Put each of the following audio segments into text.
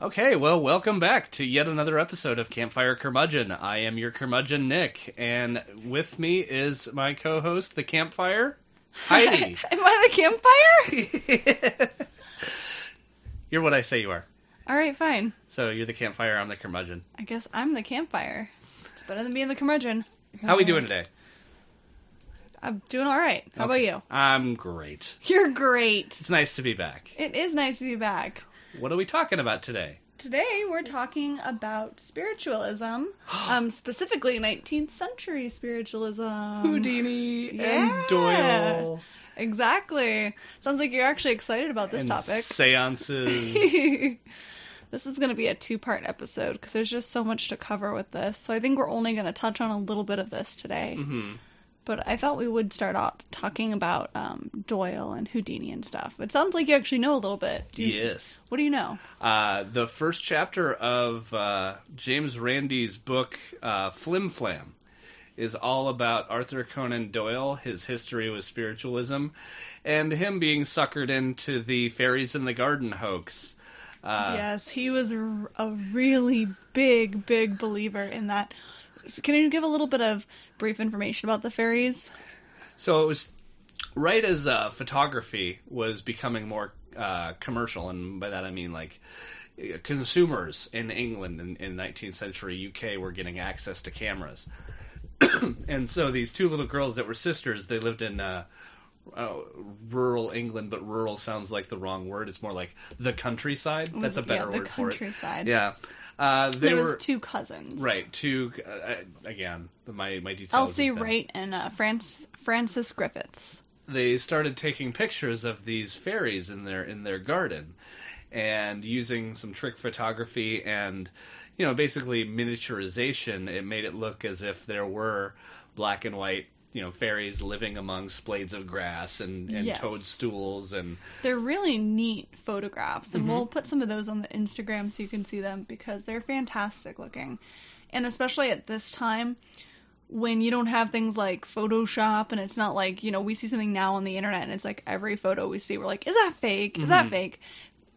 Okay, well, welcome back to yet another episode of Campfire Curmudgeon. I am your curmudgeon, Nick, and with me is my co-host, the Campfire, Heidi. Am I the campfire? You're what I say you are. All right, fine. So you're the Campfire, I'm the curmudgeon. I guess I'm the campfire. It's better than being the curmudgeon. How we doing today? I'm doing all right. How about you? I'm great. You're great. It's nice to be back. It is nice to be back. What are we talking about today? Today we're talking about spiritualism, specifically 19th century spiritualism. Houdini Yeah. and Doyle. Exactly. Sounds like you're actually excited about this and topic. Seances. This is going to be a two-part episode because there's just so much to cover with this. So I think we're only going to touch on a little bit of this today. Mm-hmm. But I thought we would start off talking about Doyle and Houdini and stuff. It sounds like you actually know a little bit. Yes. What do you know? The first chapter of James Randi's book, Flim Flam, is all about Arthur Conan Doyle, his history with spiritualism, and him being suckered into the fairies in the garden hoax. Yes, he was a really big believer in that. So can you give a little bit of brief information about the fairies? So it was right as photography was becoming more commercial, and by that I mean like consumers in England in 19th century UK were getting access to cameras. And so these two little girls that were sisters, they lived in rural England, but rural sounds like the wrong word. It's more like the countryside. That's a better word for it. The countryside. Yeah. There was two cousins. Right, two, again, my details. Elsie Wright and Francis Griffiths. They started taking pictures of these fairies in their garden and using some trick photography and, basically miniaturization. It made it look as if there were black and white fairies living amongst blades of grass and Yes. toadstools and... They're really neat photographs, and Mm-hmm. we'll put some of those on the Instagram so you can see them because they're fantastic looking. And especially at this time when you don't have things like Photoshop, and it's not like, we see something now on the internet and it's like every photo we see we're like, is that fake? Is that fake?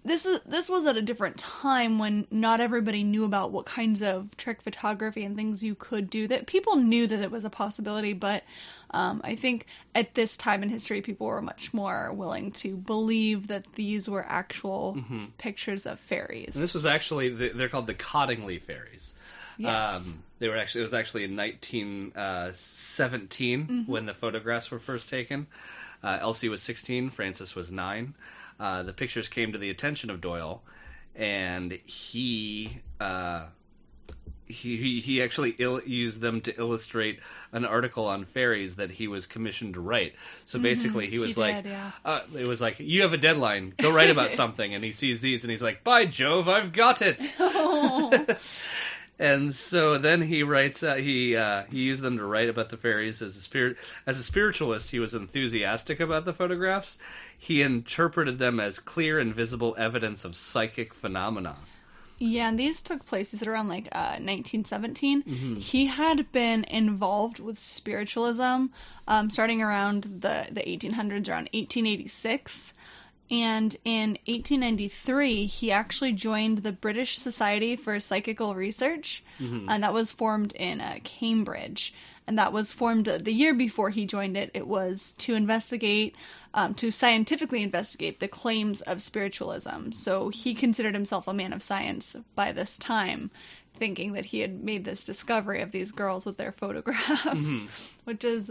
This was at a different time when not everybody knew about what kinds of trick photography and things you could do. That people knew that it was a possibility, but I think at this time in history, people were much more willing to believe that these were actual pictures of fairies. And this was actually, they're called the Cottingley fairies. Yes. It was actually in 1917 when the photographs were first taken. Elsie was 16, Francis was 9. The pictures came to the attention of Doyle, and he actually used them to illustrate an article on fairies that he was commissioned to write. So basically, it was like, you have a deadline, go write about something, and he sees these, and he's like, by Jove, I've got it. Oh. And so then he writes. He used them to write about the fairies as a spiritualist. He was enthusiastic about the photographs. He interpreted them as clear and visible evidence of psychic phenomena. Yeah, and these took place, you said, around 1917. Mm-hmm. He had been involved with spiritualism starting around the 1800s, around 1886. And in 1893, he actually joined the British Society for Psychical Research, and that was formed in Cambridge. And that was formed the year before he joined it. It was to investigate, to scientifically investigate the claims of spiritualism. So he considered himself a man of science by this time, thinking that he had made this discovery of these girls with their photographs, which is,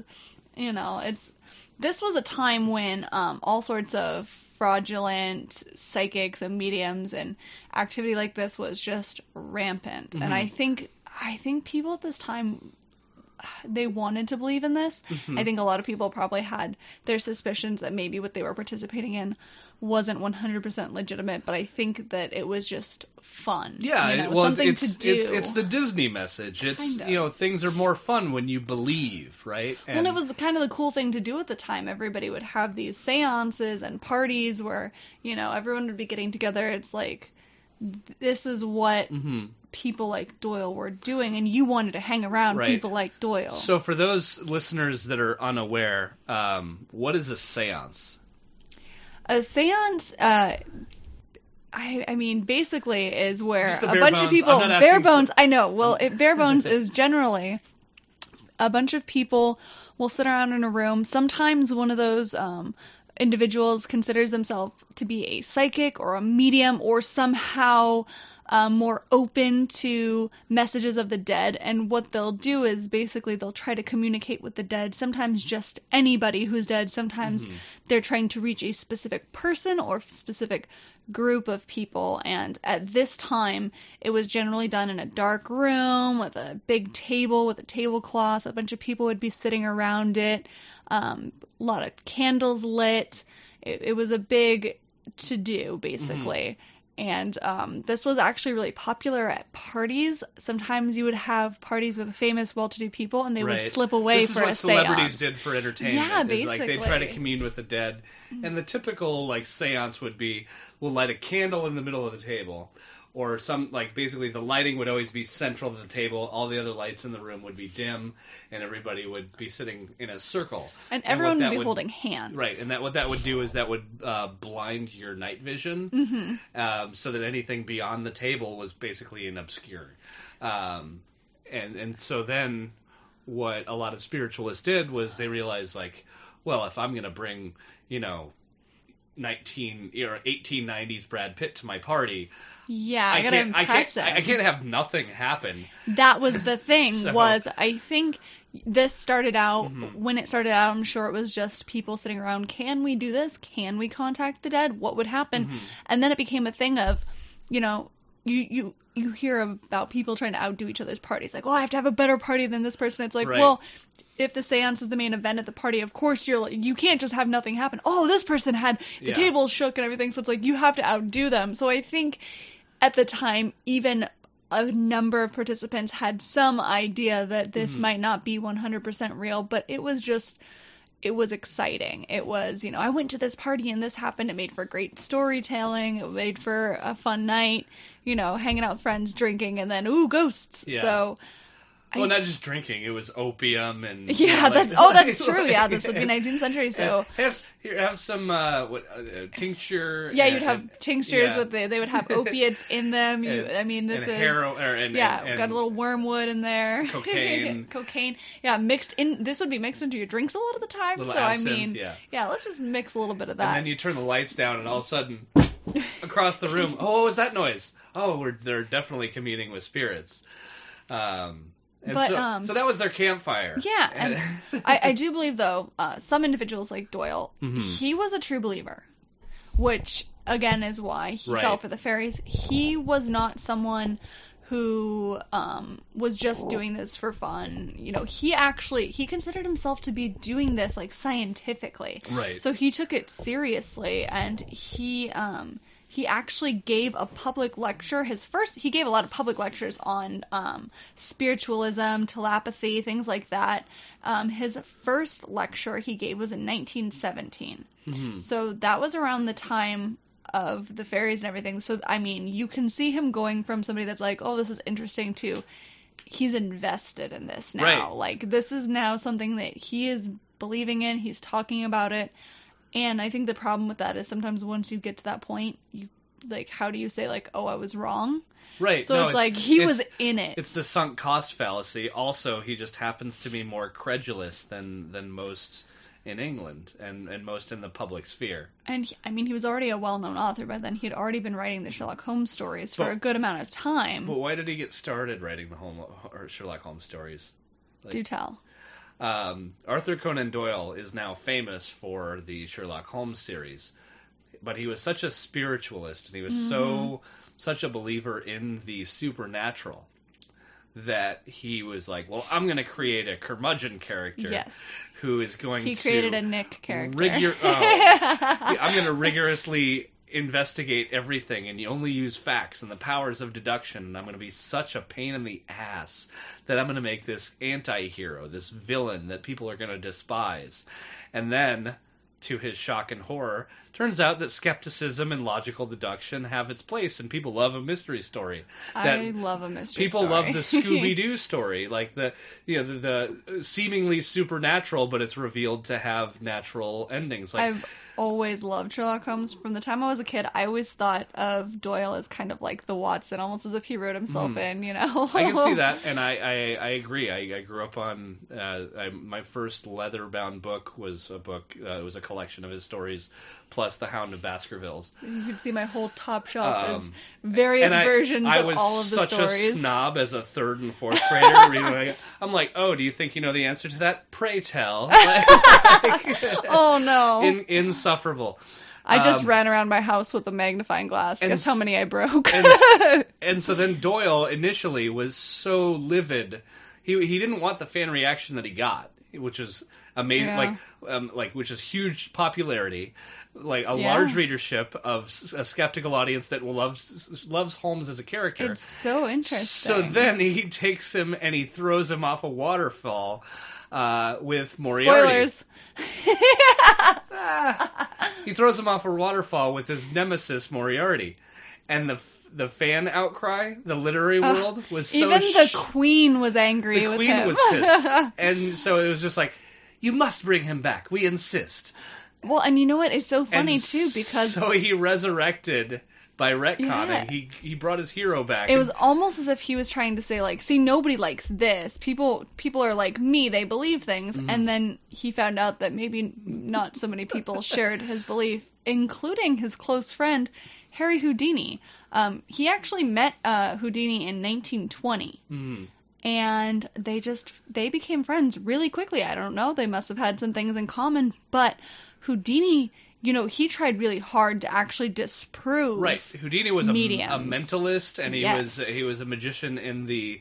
this was a time when all sorts of fraudulent psychics and mediums and activity like this was just rampant. And I think people at this time, they wanted to believe in this. I think a lot of people probably had their suspicions that maybe what they were participating in wasn't 100% legitimate, but I think that it was just fun. Yeah, something to do. It's the Disney message. It's things are more fun when you believe, right? And it was kind of the cool thing to do at the time. Everybody would have these seances and parties where everyone would be getting together. It's like, this is what people like Doyle were doing, and you wanted to hang around people like Doyle. So for those listeners that are unaware, what is a seance? A seance, I mean, basically is where Just the a bare bunch bones. of people, I'm not bare asking bones, for- I know, well, bare bones is generally a bunch of people will sit around in a room. Sometimes one of those individuals considers themselves to be a psychic or a medium or somehow more open to messages of the dead. And what they'll do is basically they'll try to communicate with the dead. Sometimes just anybody who's dead. Sometimes they're trying to reach a specific person or specific group of people. And at this time, it was generally done in a dark room with a big table with a tablecloth. A bunch of people would be sitting around it. A lot of candles lit. It was a big to-do, basically. And this was actually really popular at parties. Sometimes you would have parties with famous, well-to-do people, and they would slip away for a This is what celebrities seance. did for entertainment. Yeah, is like they try to basically. commune with the dead. And the typical like seance would be, we'll light a candle in the middle of the table. Or some, like, basically the lighting would always be central to the table. All the other lights in the room would be dim, and everybody would be sitting in a circle. And everyone would be holding hands. Right, and what that would do is that would blind your night vision, so that anything beyond the table was basically an obscure. And so then what a lot of spiritualists did was they realized, like, well, if I'm going to bring, 1890s Brad Pitt to my party... Yeah, I gotta impress him. I can't have nothing happen. That was the thing, So- was I think this started out, when it started out, I'm sure it was just people sitting around, can we do this? Can we contact the dead? What would happen? And then it became a thing of, you hear about people trying to outdo each other's parties. Like, I have to have a better party than this person. It's like, Right. well, if the seance is the main event at the party, of course you can't just have nothing happen. Oh, this person had the table shook and everything, so it's like you have to outdo them. So I think at the time, even a number of participants had some idea that this might not be 100% real, but it was exciting. It was, I went to this party and this happened. It made for great storytelling. It made for a fun night, hanging out with friends, drinking, and then, ooh, ghosts. Yeah. So... Well, not just drinking; it was opium and Yeah, like, that's true. Yeah, this would be 19th century. So have some tincture. yeah, you'd have tinctures yeah. with they would have opiates in them. This and is and got a little wormwood in there. Cocaine. Cocaine. Yeah, mixed in. This would be mixed into your drinks a lot of the time. Little So absinthe, yeah, let's just mix a little bit of that. And then you turn the lights down, and all of a sudden, across the room, what was that noise? Oh, they're definitely communing with spirits. So that was their campfire. Yeah, and I do believe, though, some individuals like Doyle, he was a true believer, which, again, is why he fell for the fairies. He was not someone who was just doing this for fun. He considered himself to be doing this, like, scientifically. Right. So he took it seriously, and he actually gave a public lecture. He gave a lot of public lectures on spiritualism, telepathy, things like that. His first lecture he gave was in 1917. So that was around the time of the fairies and everything. So, I mean, you can see him going from somebody that's like, oh, this is interesting, to he's invested in this now. Right. Like, this is now something that he is believing in. He's talking about it. And I think the problem with that is sometimes once you get to that point, how do you say, like, oh, I was wrong? Right. So it's like he was in it. It's the sunk cost fallacy. Also, he just happens to be more credulous than most in England and most in the public sphere. And he was already a well-known author by then. He had already been writing the Sherlock Holmes stories for a good amount of time. But why did he get started writing the Sherlock Holmes stories? Do tell. Arthur Conan Doyle is now famous for the Sherlock Holmes series, but he was such a spiritualist and he was such a believer in the supernatural that he was like, well, I'm going to create a curmudgeon character who is going to... He created a Nick character. I'm going to rigorously investigate everything and you only use facts and the powers of deduction, and I'm going to be such a pain in the ass that I'm going to make this anti-hero, this villain that people are going to despise. And then, to his shock and horror, turns out that skepticism and logical deduction have its place, and people love a mystery story. I love a mystery story. People love the Scooby-Doo story, like the seemingly supernatural, but it's revealed to have natural endings. Like always loved Sherlock Holmes. From the time I was a kid, I always thought of Doyle as kind of like the Watson, almost as if he wrote himself in, you know? I can see that, and I agree. I grew up on my first leather-bound book was a book. It was a collection of his stories, plus The Hound of Baskervilles. You could see my whole top shelf is various versions of all of the stories. I was such a snob as a third and fourth grader. Reading, I'm like, oh, do you think you know the answer to that? Pray tell. Oh no! Insufferable. I just ran around my house with a magnifying glass. Guess how many I broke? and so then Doyle initially was so livid. He didn't want the fan reaction that he got, which is amazing. Yeah. Which is huge popularity, like a large readership of a skeptical audience that loves Holmes as a character. It's so interesting. So then he takes him and he throws him off a waterfall. With Moriarty. Spoilers. He throws him off a waterfall with his nemesis Moriarty, and the fan outcry, the literary world was so. Even the Queen was angry with him. The Queen was pissed, and so it was just like, you must bring him back. We insist. Well, and you know what? It's so funny too because so he resurrected. By retconning, he brought his hero back. It was almost as if he was trying to say, like, see, nobody likes this. People are like me. They believe things. Mm-hmm. And then he found out that maybe not so many people shared his belief, including his close friend, Harry Houdini. He actually met Houdini in 1920. Mm-hmm. And they became friends really quickly. I don't know. They must have had some things in common. But Houdini... You know, he tried really hard to actually disprove. Right, Houdini was a mentalist, and he was a magician in the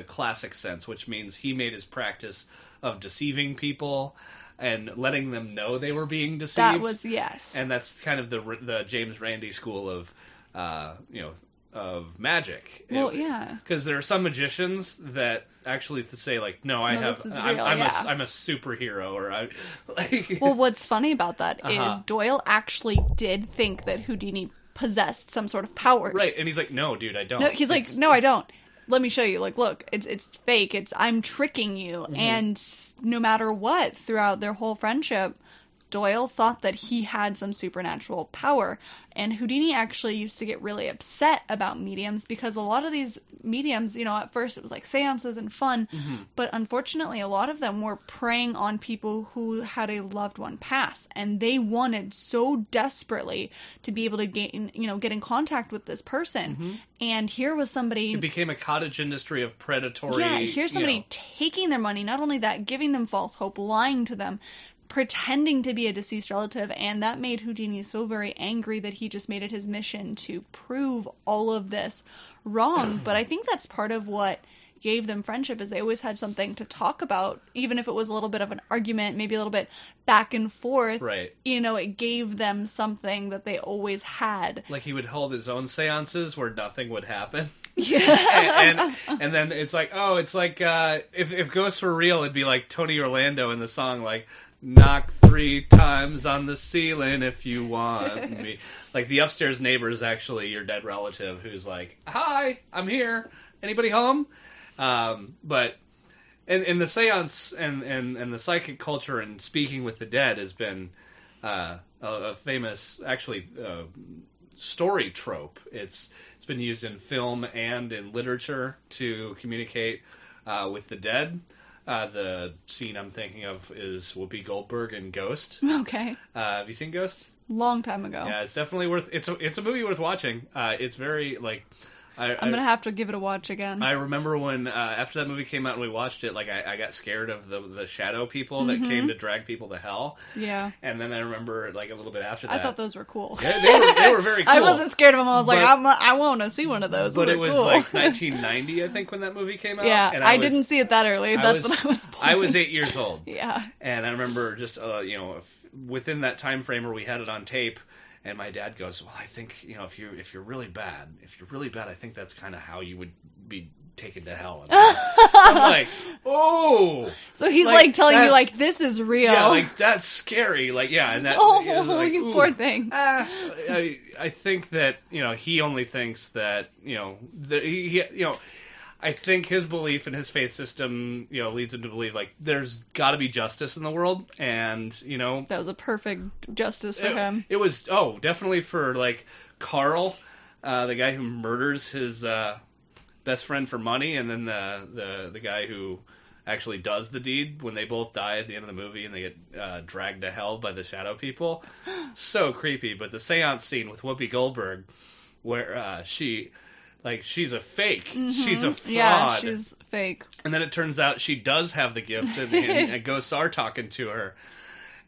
classic sense, which means he made his practice of deceiving people and letting them know they were being deceived. That was and that's kind of the James Randi school of of magic. Well, yeah, because there are some magicians that actually say like, no, I'm a superhero, or Well, what's funny about that is Doyle actually did think that Houdini possessed some sort of powers. Right, and he's like, no, dude, I don't. No, he's like, no, I don't. Let me show you. Like, look, it's fake. I'm tricking you. Mm-hmm. And no matter what, throughout their whole friendship, Doyle thought that he had some supernatural power, and Houdini actually used to get really upset about mediums because a lot of these mediums, you know, at first it was like seances and fun, mm-hmm. but unfortunately a lot of them were preying on people who had a loved one pass, and they wanted so desperately to be able to get in contact with this person. Mm-hmm. And here was somebody... It became a cottage industry of predatory... Yeah, here's somebody taking their money, not only that, giving them false hope, lying to them, pretending to be a deceased relative, and that made Houdini so very angry that he just made it his mission to prove all of this wrong. But I think that's part of what gave them friendship, is they always had something to talk about, even if it was a little bit of an argument, maybe a little bit back and forth. Right. You know, it gave them something that they always had. Like he would hold his own seances where nothing would happen. Yeah. and then it's like, if ghosts were real, it'd be like Tony Orlando in the song, like, knock 3 times on the ceiling if you want me. Like, the upstairs neighbor is actually your dead relative who's like, hi, I'm here. Anybody home? But in the seance and the psychic culture and speaking with the dead has been a famous, actually, story trope. It's been used in film and in literature to communicate with the dead. The scene I'm thinking of is Whoopi Goldberg in Ghost. Okay. Have you seen Ghost? Long time ago. Yeah, it's definitely worth. It's a movie worth watching. It's very like. I'm gonna have to give it a watch again. I remember when after that movie came out and we watched it, like I got scared of the shadow people that mm-hmm. came to drag people to hell. Yeah. And then I remember like a little bit after that. I thought those were cool. Yeah, they were very cool. I wasn't scared of them. I was like, I want to see one of those. But it was cool. like 1990, I think, when that movie came out. Yeah, and I didn't see it that early. That's when I was playing. I was 8 years old. Yeah. And I remember just within that time frame where we had it on tape. And my dad goes, well, I think, if you're really bad, I think that's kind of how you would be taken to hell. And I'm like, oh. So he's like telling you, like, this is real. Yeah, like, that's scary. Like, yeah. And that, like, you poor thing. I think that, he only thinks that, I think his belief in his faith system, leads him to believe like there's got to be justice in the world, and That was a perfect justice for him. It was definitely for like Carl, the guy who murders his best friend for money, and then the guy who actually does the deed when they both die at the end of the movie and they get dragged to hell by the shadow people. So creepy. But the seance scene with Whoopi Goldberg where she's a fake. Mm-hmm. She's a fraud. Yeah, she's fake. And then it turns out she does have the gift and ghosts are talking to her.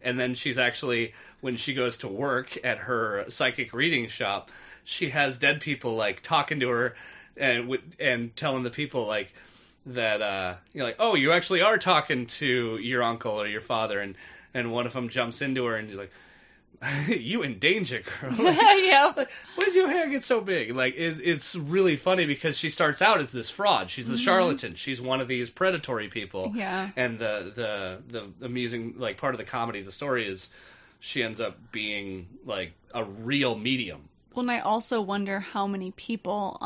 And then she's actually, when she goes to work at her psychic reading shop, she has dead people like talking to her and telling the people like that oh, you actually are talking to your uncle or your father, and one of them jumps into her and she's like, you in danger, girl. Yeah. Like, when did your hair get so big? Like it's really funny because she starts out as this fraud. She's the charlatan. She's one of these predatory people. Yeah. And the amusing like part of the comedy of the story is she ends up being like a real medium. Well, and I also wonder how many people,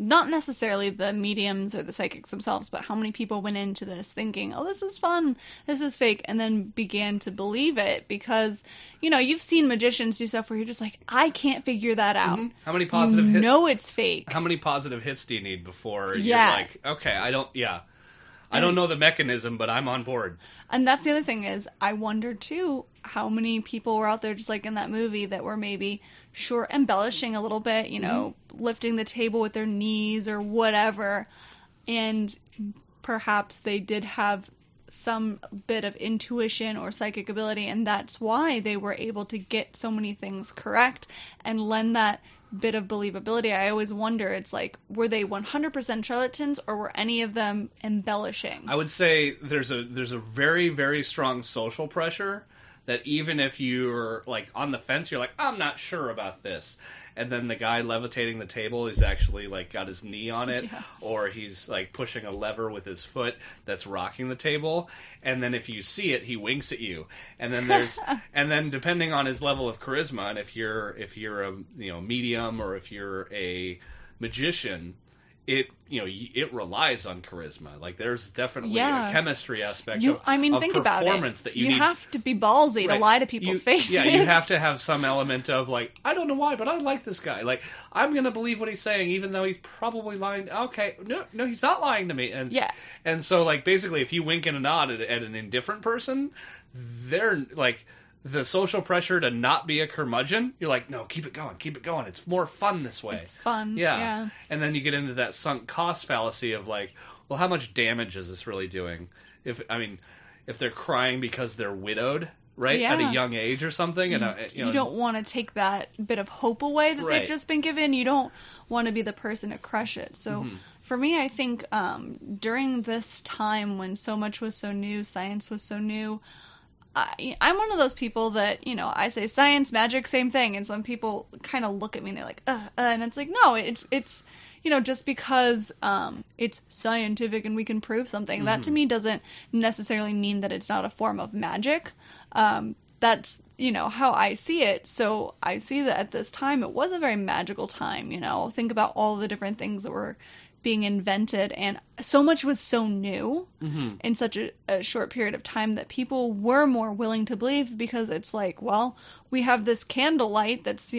not necessarily the mediums or the psychics themselves, but how many people went into this thinking, oh, this is fun, this is fake, and then began to believe it because, you've seen magicians do stuff where you're just like, I can't figure that out. Mm-hmm. How many positive hits? It's fake. How many positive hits do you need before you're like, okay, I don't know the mechanism, but I'm on board. And that's the other thing is, I wonder too, how many people were out there just like in that movie that were maybe embellishing a little bit, lifting the table with their knees or whatever, and perhaps they did have some bit of intuition or psychic ability, and that's why they were able to get so many things correct and lend that bit of believability. I always wonder, it's like, were they 100% charlatans or were any of them embellishing? I would say there's a very, very strong social pressure that even if you're like on the fence, you're like, I'm not sure about this. And then the guy levitating the table is actually like got his knee on it, or he's like pushing a lever with his foot that's rocking the table. And then if you see it, he winks at you. And then and then depending on his level of charisma, and if you're a medium or if you're a magician, it relies on charisma. Like there's definitely a chemistry aspect of think about performance it. that you have to be ballsy to lie to people's faces. Yeah, you have to have some element of like, I don't know why, but I like this guy. Like I'm gonna believe what he's saying, even though he's probably lying. Okay, no, he's not lying to me. And so like basically, if you wink and a nod at an indifferent person, they're like. The social pressure to not be a curmudgeon, you're like, no, keep it going. It's more fun this way. It's fun. Yeah. And then you get into that sunk cost fallacy of like, well, how much damage is this really doing? If they're crying because they're widowed, right, at a young age or something, and you don't want to take that bit of hope away that they've just been given. You don't want to be the person to crush it. So for me, I think during this time when so much was so new, science was so new. I'm one of those people that, I say science, magic, same thing. And some people kind of look at me and they're like, and it's like, no, it's just because it's scientific and we can prove something, that to me doesn't necessarily mean that it's not a form of magic. That's, how I see it. So I see that at this time, it was a very magical time, think about all the different things that were being invented, and so much was so new in such a short period of time that people were more willing to believe, because it's like, well, we have this candlelight that's,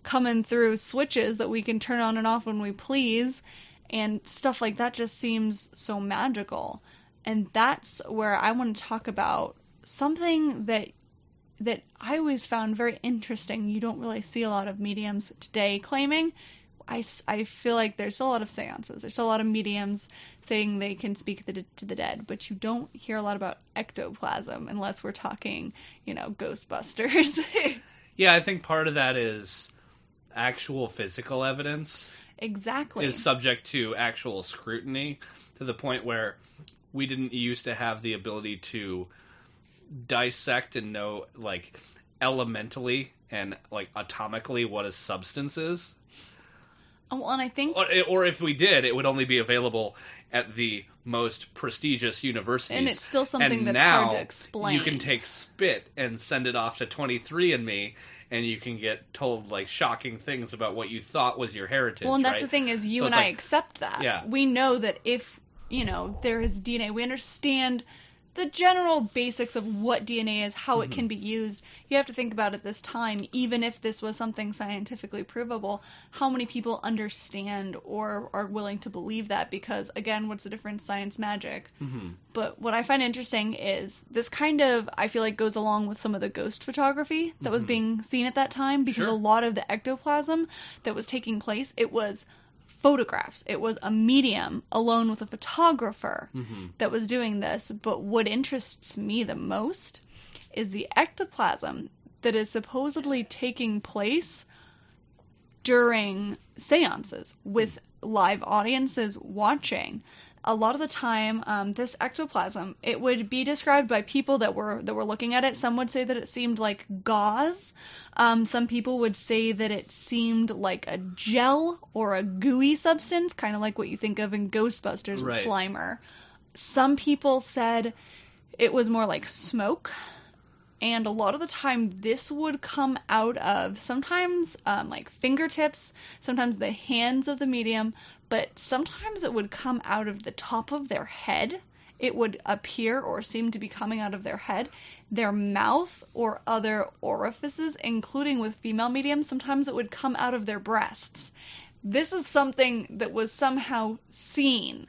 coming through switches that we can turn on and off when we please, and stuff like that just seems so magical. And that's where I want to talk about something that I always found very interesting. You don't really see a lot of mediums today claiming. I feel like there's still a lot of seances. There's still a lot of mediums saying they can speak to the dead, but you don't hear a lot about ectoplasm unless we're talking, Ghostbusters. Yeah, I think part of that is actual physical evidence. Exactly. Is subject to actual scrutiny, to the point where we didn't used to have the ability to dissect and know, like, elementally and, like, atomically what a substance is. Well, and I think... Or if we did, it would only be available at the most prestigious universities. And it's still something that's hard to explain. You can take spit and send it off to 23andMe, and you can get told like shocking things about what you thought was your heritage. Well, and that's right? the thing is, you So and it's I like- accept that. Yeah. We know that if, there is DNA, we understand the general basics of what DNA is, how it can be used. You have to think about at this time, even if this was something scientifically provable, how many people understand or are willing to believe that, because, again, what's the difference? Science, magic. Mm-hmm. But what I find interesting is this kind of, I feel like, goes along with some of the ghost photography that was being seen at that time, because Sure. a lot of the ectoplasm that was taking place, it was photographs. It was a medium alone with a photographer that was doing this. But what interests me the most is the ectoplasm that is supposedly taking place during seances with live audiences watching. A lot of the time, this ectoplasm, it would be described by people that were looking at it. Some would say that it seemed like gauze. Some people would say that it seemed like a gel or a gooey substance, kind of like what you think of in Ghostbusters with Right. Slimer. Some people said it was more like smoke. And a lot of the time, this would come out of sometimes like fingertips, sometimes the hands of the medium, but sometimes it would come out of the top of their head. It would appear or seem to be coming out of their head, their mouth, or other orifices, including with female mediums. Sometimes it would come out of their breasts. This is something that was somehow seen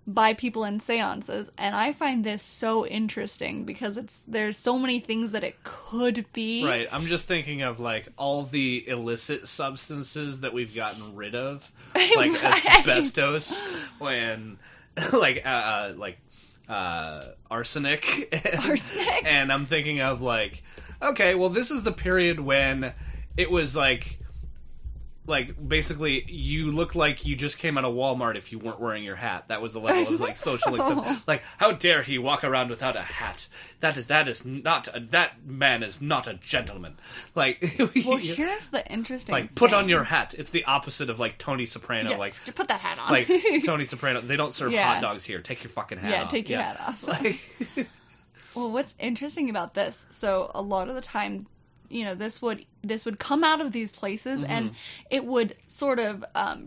by people in seances, and I find this so interesting because there's so many things that it could be. Right. I'm just thinking of like all the illicit substances that we've gotten rid of, like Right. asbestos, when like arsenic. Arsenic? And I'm thinking of like, okay, well, this is the period when it was like basically you look like you just came out of Walmart if you weren't wearing your hat. That was the level of like social acceptance. Like, how dare he walk around without a hat? That man is not a gentleman. Like, Well, here's the interesting like, put on thing. your hat. It's the opposite of like Tony Soprano. Yeah, Like, just put that hat on. like Tony Soprano. They don't serve Yeah. hot dogs here. Take your fucking hat Yeah, off. take your hat off. Like, Well, what's interesting about this, so a lot of the time, this would come out of these places and it would sort of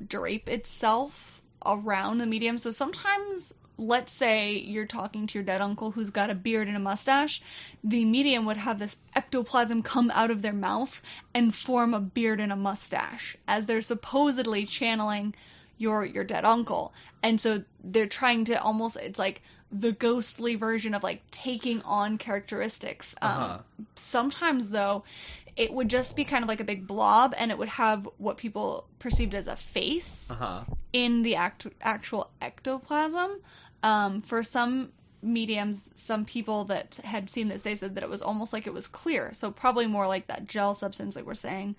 drape itself around the medium. So sometimes, let's say you're talking to your dead uncle who's got a beard and a mustache, the medium would have this ectoplasm come out of their mouth and form a beard and a mustache as they're supposedly channeling your dead uncle. And so they're trying to almost, it's like the ghostly version of like taking on characteristics. Sometimes though, it would just be kind of like a big blob, and it would have what people perceived as a face in the actual ectoplasm. For some mediums, some people that had seen this, they said that it was almost like it was clear, so probably more like that gel substance like we're saying.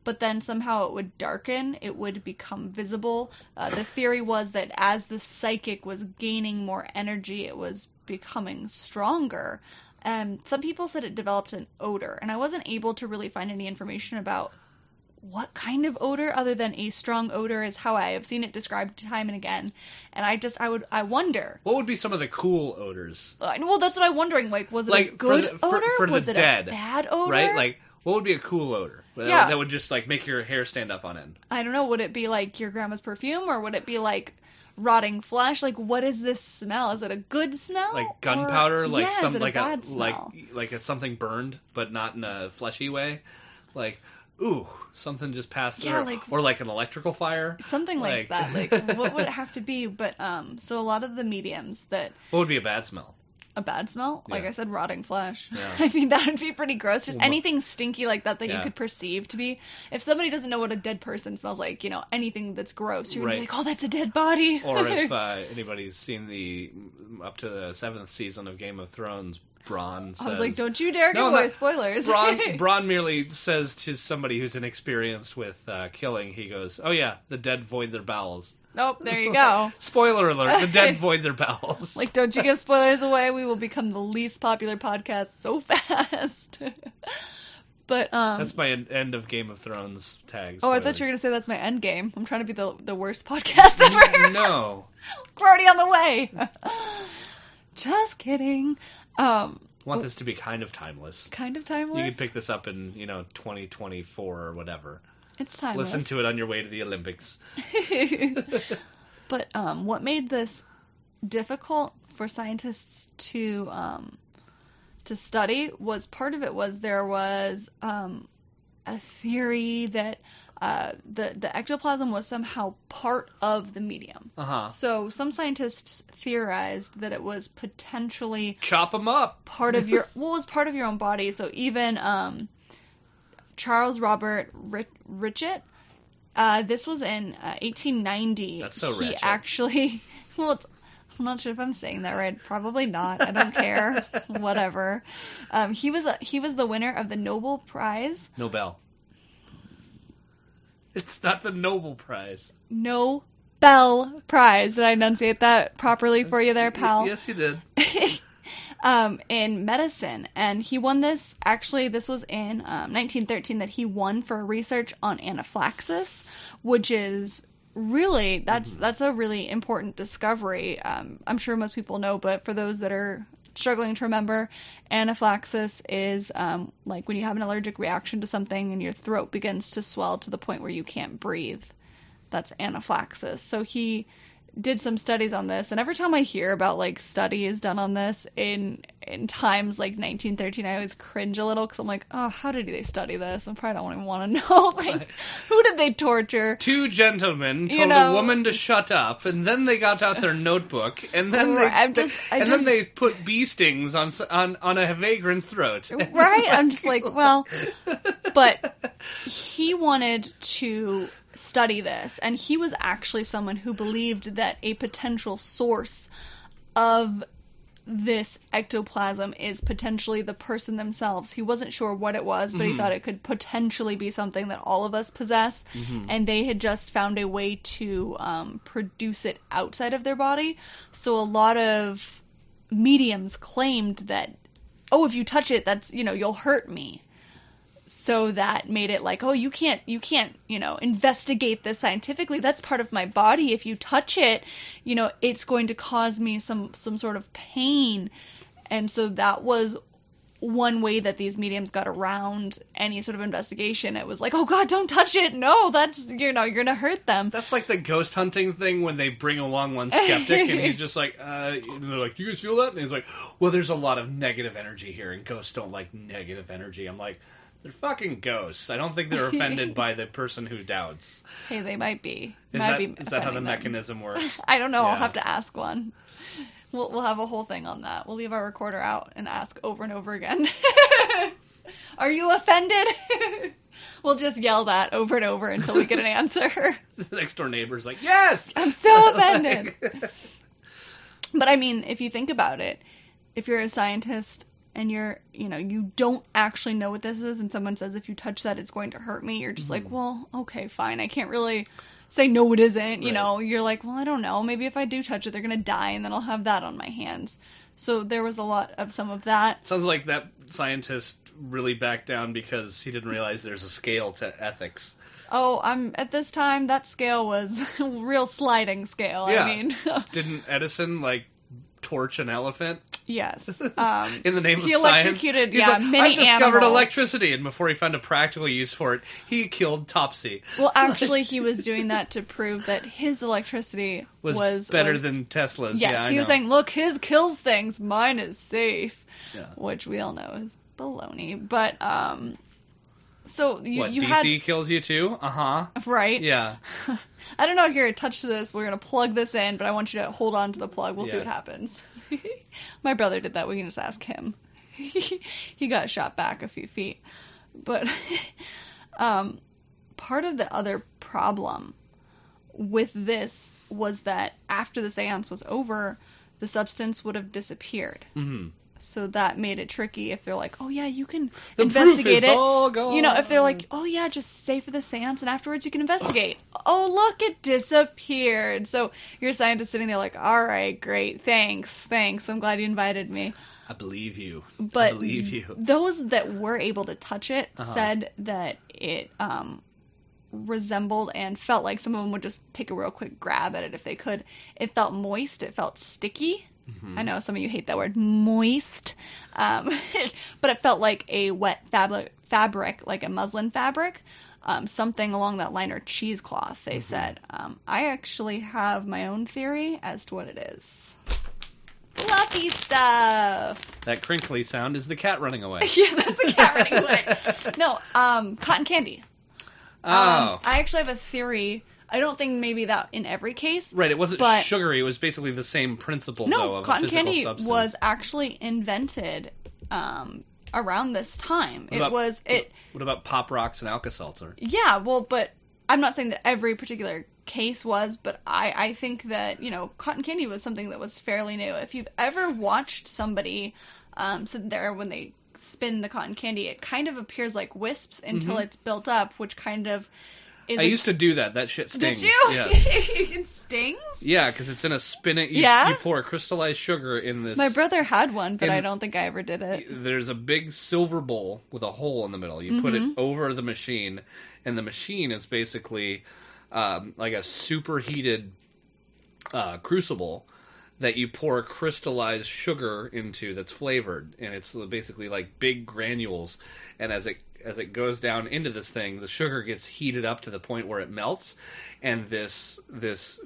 But then somehow it would darken, it would become visible. The theory was that as the psychic was gaining more energy, it was becoming stronger. Some people said it developed an odor, and I wasn't able to really find any information about what kind of odor, other than a strong odor is how I have seen it described time and again. And I wonder. what would be some of the cool odors? Well, that's what I'm wondering. Like, was it Like, a good for odor? the Was it dead, a bad odor? Right? Like, what would be a cool odor? Yeah. That would just like make your hair stand up on end. I don't know. Would it be like your grandma's perfume, or would it be like rotting flesh? Like, what is this smell? Is it a good smell? Like gunpowder, Or- like yeah, some is it like a bad smell? like a something burned, but not in a fleshy way. Like, ooh, something just passed through. Yeah, like- or like an electrical fire. Something like that. Like, what would it have to be? But so a lot of the mediums that What would be a bad smell? a bad smell, like Yeah. I said, rotting flesh. Yeah. I mean, that would be pretty gross. Just Well, anything stinky like that you yeah. could perceive to be. If somebody doesn't know what a dead person smells like, anything that's gross, you're gonna be Right. like, oh, that's a dead body. Or if anybody's seen the up to the 7th season of Game of Thrones, Bronn says... I was like, don't you dare give No, away not- spoilers. Bronn merely says to somebody who's inexperienced with killing, he goes, oh yeah, the dead void their bowels. Nope, there you go. Spoiler alert, the dead void their bowels. Like, don't you give spoilers away. We will become the least popular podcast so fast. But That's my end of Game of Thrones tag. oh, I thought you were gonna say that's my end game. I'm trying to be the worst podcast ever. No. We're already on the way. Just kidding. I want this to be kind of timeless. Kind of timeless? You can pick this up in, 2024 or whatever. It's timeless. Listen to it on your way to the Olympics. But what made this difficult for scientists to study was part of it was there was a theory that the ectoplasm was somehow part of the medium. Uh-huh. So some scientists theorized that it was potentially chop them up. Part of your was part of your own body. So even Charles Robert Richet, this was in 1890. That's so he Richet. Actually, well, I'm not sure if I'm saying that right. Probably not. I don't care. Whatever. He was the winner of the Nobel Prize. Nobel. It's not the Nobel Prize. Nobel Prize. Did I enunciate that properly for you there, pal? Yes, you did. In medicine, and he won this. Actually, this was in 1913 that he won for research on anaphylaxis, which is really that's a really important discovery. I'm sure most people know, but for those that are struggling to remember, anaphylaxis is like when you have an allergic reaction to something and your throat begins to swell to the point where you can't breathe. That's anaphylaxis. So he did some studies on this, and every time I hear about like studies done on this in times like 1913, I always cringe a little because I'm like, oh, how did they study this? I probably don't even want to know. Like, who did they torture? Two gentlemen told a woman to shut up, and then they got out their notebook, and then then they put bee stings on a vagrant's throat. Right? I'm just like, well, but he wanted to study this, and he was actually someone who believed that a potential source of this ectoplasm is potentially the person themselves. He wasn't sure what it was, but he thought it could potentially be something that all of us possess, and they had just found a way to produce it outside of their body. So a lot of mediums claimed that, oh, if you touch it, that's, you'll hurt me. So that made it like, oh, you can't, investigate this scientifically. That's part of my body. If you touch it, it's going to cause me some sort of pain. And so that was one way that these mediums got around any sort of investigation. It was like, oh God, don't touch it. No, that's, you're going to hurt them. That's like the ghost hunting thing when they bring along one skeptic and he's just like, and they're like, do you guys feel that? And he's like, well, there's a lot of negative energy here and ghosts don't like negative energy. I'm like, they're fucking ghosts. I don't think they're offended by the person who doubts. Hey, they might be. Is that how the mechanism works? I don't know. Yeah. I'll have to ask one. We'll have a whole thing on that. We'll leave our recorder out and ask over and over again. Are you offended? We'll just yell that over and over until we get an answer. The next door neighbor's like, yes! I'm so offended. But I mean, if you think about it, if you're a scientist and you don't actually know what this is, and someone says, if you touch that, it's going to hurt me, you're just like, well, okay, fine. I can't really say, no, it isn't. Right. You're like, well, I don't know. Maybe if I do touch it, they're going to die, and then I'll have that on my hands. So there was a lot of some of that. Sounds like that scientist really backed down because he didn't realize there's a scale to ethics. Oh, at this time, that scale was a real sliding scale. Yeah. I mean. Didn't Edison, torch an elephant? Yes. In the name of he science. Electrocuted, He's many I discovered animals. electricity, and before he found a practical use for it, he killed Topsy. Well, actually, he was doing that to prove that his electricity was better than Tesla's. Yes, yeah, he was saying, look, his kills things, mine is safe. Yeah. Which we all know is baloney. But, so you DC had... kills you too? Uh-huh. Right? Yeah. I don't know, here, touch this, we're going to plug this in, but I want you to hold on to the plug, we'll see what happens. My brother did that, we can just ask him. He got shot back a few feet. But, part of the other problem with this was that after the seance was over, the substance would have disappeared. Mm-hmm. So that made it tricky if they're like, oh yeah, you can the investigate proof is it. All gone. If they're like, oh yeah, just stay for the seance and afterwards you can investigate. Oh look, it disappeared. So you're a scientist sitting there like, all right, great, thanks. I'm glad you invited me. I believe you. But I believe you. Those that were able to touch it said that it resembled and felt like some of them would just take a real quick grab at it if they could. It felt moist. It felt sticky. I know some of you hate that word, moist. But it felt like a wet fabric, like a muslin fabric. Something along that line, or cheesecloth, they said. I actually have my own theory as to what it is. Fluffy stuff. That crinkly sound is the cat running away. Yeah, that's the cat running away. No, cotton candy. Oh. I actually have a theory. I don't think maybe that in every case. Right, it wasn't sugary. It was basically the same principle, though, of cotton a physical candy substance. was actually invented around this time. What about Pop Rocks and Alka-Seltzer? Yeah, well, but I'm not saying that every particular case was, but I think that, cotton candy was something that was fairly new. If you've ever watched somebody sit there when they spin the cotton candy, it kind of appears like wisps until it's built up, which kind of is... I used to do that. That shit stings. Did you? Yes. It stings? Yeah, because it's in a spinning... You pour crystallized sugar in this... My brother had one, but I don't think I ever did it. There's a big silver bowl with a hole in the middle. You put it over the machine, and the machine is basically like a superheated crucible that you pour crystallized sugar into that's flavored, and it's basically like big granules. And as it goes down into this thing, the sugar gets heated up to the point where it melts, and this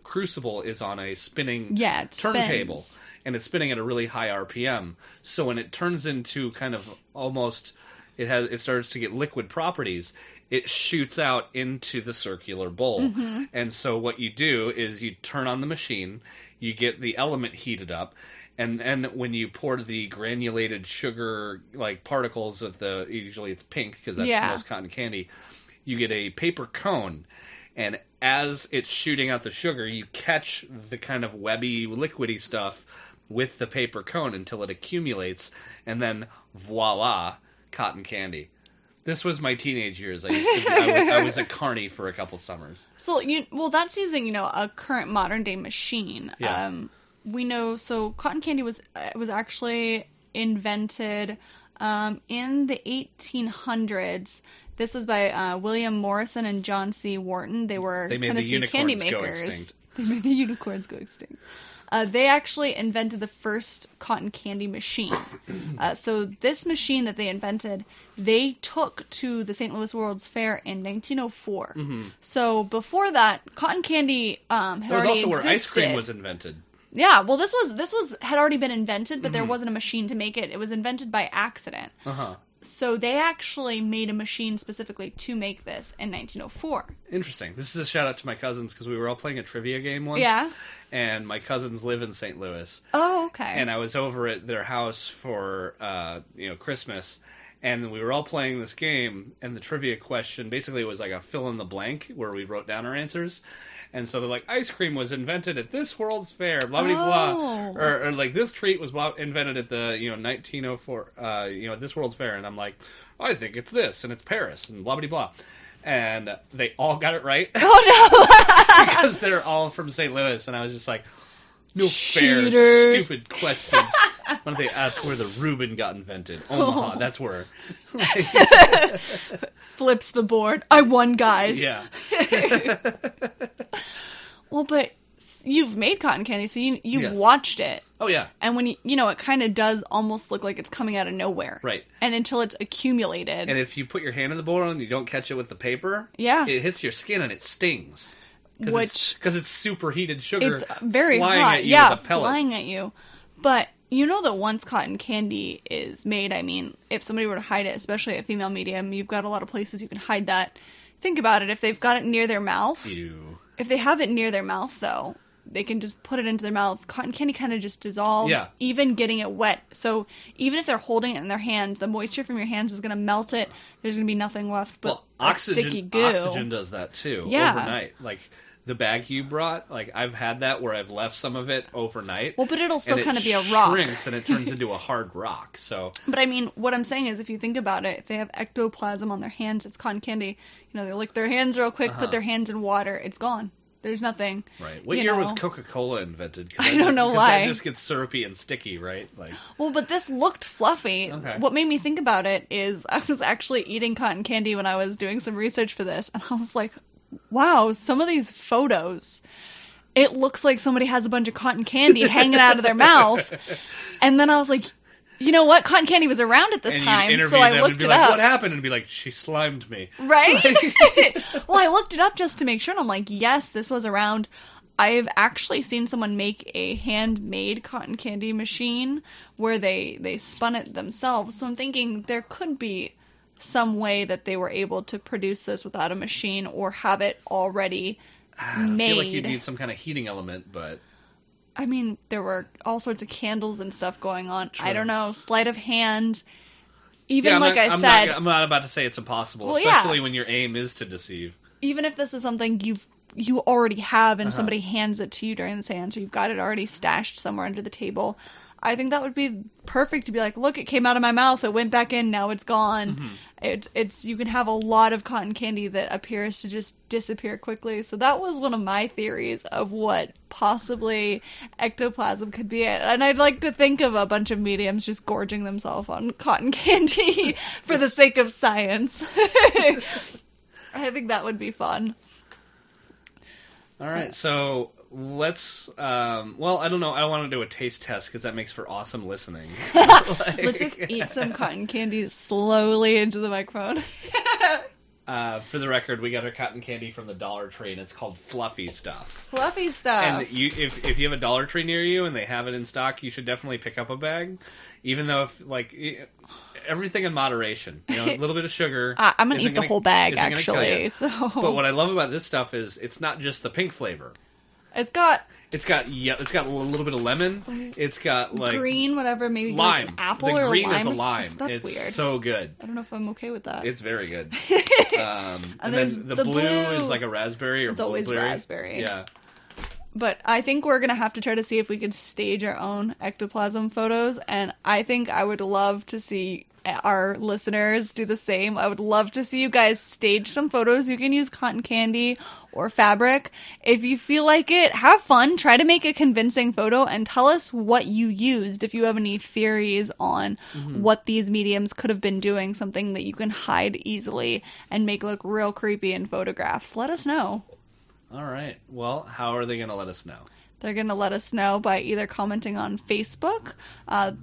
crucible is on a spinning turntable, and it's spinning at a really high RPM. So when it turns into kind of almost, it starts to get liquid properties, it shoots out into the circular bowl. And so what you do is you turn on the machine, you get the element heated up, and when you pour the granulated sugar like particles usually it's pink because that's most cotton candy, you get a paper cone, and as it's shooting out the sugar, you catch the kind of webby, liquidy stuff with the paper cone until it accumulates, and then voila, cotton candy. This was my teenage years. I was a carny for a couple summers. So that's using a current modern day machine. Yeah. We know, so cotton candy was actually invented in the 1800s. This was by William Morrison and John C. Wharton. They were Tennessee candy makers. They made the unicorns go extinct. They actually invented the first cotton candy machine. So this machine that they invented, they took to the St. Louis World's Fair in 1904. So before that, cotton candy had already existed. That was also where ice cream was invented. Yeah, well, this had already been invented, but there wasn't a machine to make it. It was invented by accident. So they actually made a machine specifically to make this in 1904. Interesting. This is a shout out to my cousins because we were all playing a trivia game once. Yeah. And my cousins live in St. Louis. Oh, okay. And I was over at their house for Christmas, and we were all playing this game, and the trivia question basically was like a fill in the blank where we wrote down our answers. And so they're like, ice cream was invented at this World's Fair, blah, blah, blah. Or like, this treat was invented at the, 1904, this World's Fair. And I'm like, I think it's this, and it's Paris, and blah, blah, blah. And they all got it right. Oh, no! Because they're all from St. Louis. And I was just like, no Cheaters. fair, stupid question. Why don't they ask where the Reuben got invented? Omaha, that's where. Flips the board. I won, guys. Yeah. Well, but you've made cotton candy, so you've watched it. Oh, yeah. And when it kind of does almost look like it's coming out of nowhere. Right. And until it's accumulated. And if you put your hand in the bowl and you don't catch it with the paper, it hits your skin and it stings. Because it's superheated sugar. It's very flying hot. At you with a pellet. Flying at you. But you know that once cotton candy is made, I mean, if somebody were to hide it, especially at female medium, you've got a lot of places you can hide that. Think about it. If they've got it near their mouth. Ew. If they have it near their mouth, though, they can just put it into their mouth. Cotton candy kind of just dissolves, even getting it wet. So even if they're holding it in their hands, the moisture from your hands is going to melt it. There's going to be nothing left but sticky goo. Oxygen does that, too, overnight. Like, the bag you brought, like, I've had that where I've left some of it overnight. Well, but it'll still kind of be a rock. It shrinks and it turns into a hard rock, so. But I mean, what I'm saying is if you think about it, if they have ectoplasm on their hands, it's cotton candy. They lick their hands real quick, put their hands in water, it's gone. There's nothing. Right. What year was Coca-Cola invented? I don't know why. That just gets syrupy and sticky, right? Like. Well, but this looked fluffy. Okay. What made me think about it is I was actually eating cotton candy when I was doing some research for this, and I was like, wow, some of these photos, it looks like somebody has a bunch of cotton candy hanging out of their mouth. And then I was like, you know what? Cotton candy was around at this time, so I looked it up. What happened? And be like, she slimed me. Right? Well, I looked it up just to make sure, and I'm like, yes, this was around. I've actually seen someone make a handmade cotton candy machine where they spun it themselves. So I'm thinking there could be some way that they were able to produce this without a machine or have it already made. I feel like you'd need some kind of heating element, but... I mean, there were all sorts of candles and stuff going on. True. I don't know, sleight of hand. Even I'm not about to say it's impossible, especially when your aim is to deceive. Even if this is something you already have and somebody hands it to you during the seance, or you've got it already stashed somewhere under the table, I think that would be perfect to be like, look, it came out of my mouth, it went back in, now it's gone. Mm-hmm. It's you can have a lot of cotton candy that appears to just disappear quickly. So that was one of my theories of what possibly ectoplasm could be. And I'd like to think of a bunch of mediums just gorging themselves on cotton candy for the sake of science. I think that would be fun. All right, so let's, well, I don't know. I don't want to do a taste test because that makes for awesome listening. Let's just eat some cotton candy slowly into the microphone. For the record, we got our cotton candy from the Dollar Tree, and it's called Fluffy Stuff. Fluffy Stuff. And if you have a Dollar Tree near you and they have it in stock, you should definitely pick up a bag. Even though, everything in moderation. You know, a little bit of sugar. I'm going to eat the whole bag, actually. So. But what I love about this stuff is it's not just the pink flavor. It's got a little bit of lemon. It's got green, whatever, maybe lime. Like an apple the or green lime. Is a lime. That's it's weird. So good. I don't know if I'm okay with that. It's very good. And then the blue is like a raspberry or it's always blueberry. Raspberry. Yeah. But I think we're going to have to try to see if we could stage our own ectoplasm photos, and I think I would love to see our listeners do the same. I would love to see you guys stage some photos. You can use cotton candy or fabric. If you feel like it, have fun. Try to make a convincing photo and tell us what you used. If you have any theories on what these mediums could have been doing, something that you can hide easily and make look real creepy in photographs, let us know. All right. Well, how are they going to let us know? They're going to let us know by either commenting on Facebook.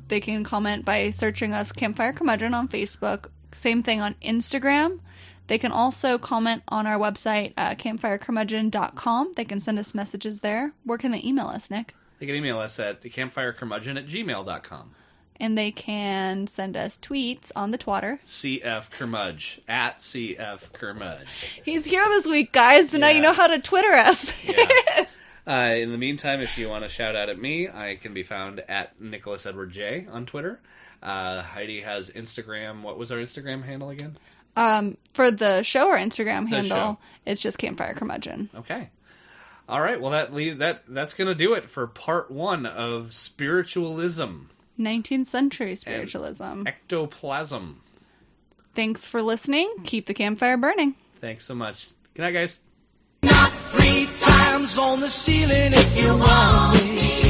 They can comment by searching us Campfire Curmudgeon on Facebook. Same thing on Instagram. They can also comment on our website, campfirecurmudgeon.com. They can send us messages there. Where can they email us, Nick? They can email us at campfirecurmudgeon@gmail.com. And they can send us tweets on the Twitter. CF Curmudge, at CF Curmudge. He's here this week, guys, so now you know how to Twitter us. Yeah. In the meantime, if you want to shout out at me, I can be found at Nicholas Edward J on Twitter. Heidi has Instagram. What was our Instagram handle again? For the show, our Instagram handle, it's just Campfire Curmudgeon. Okay. All right. Well, that's going to do it for part 1 of Spiritualism. 19th century spiritualism. And ectoplasm. Thanks for listening. Keep the campfire burning. Thanks so much. Good night, guys. Knock 3 times on the ceiling if you want me.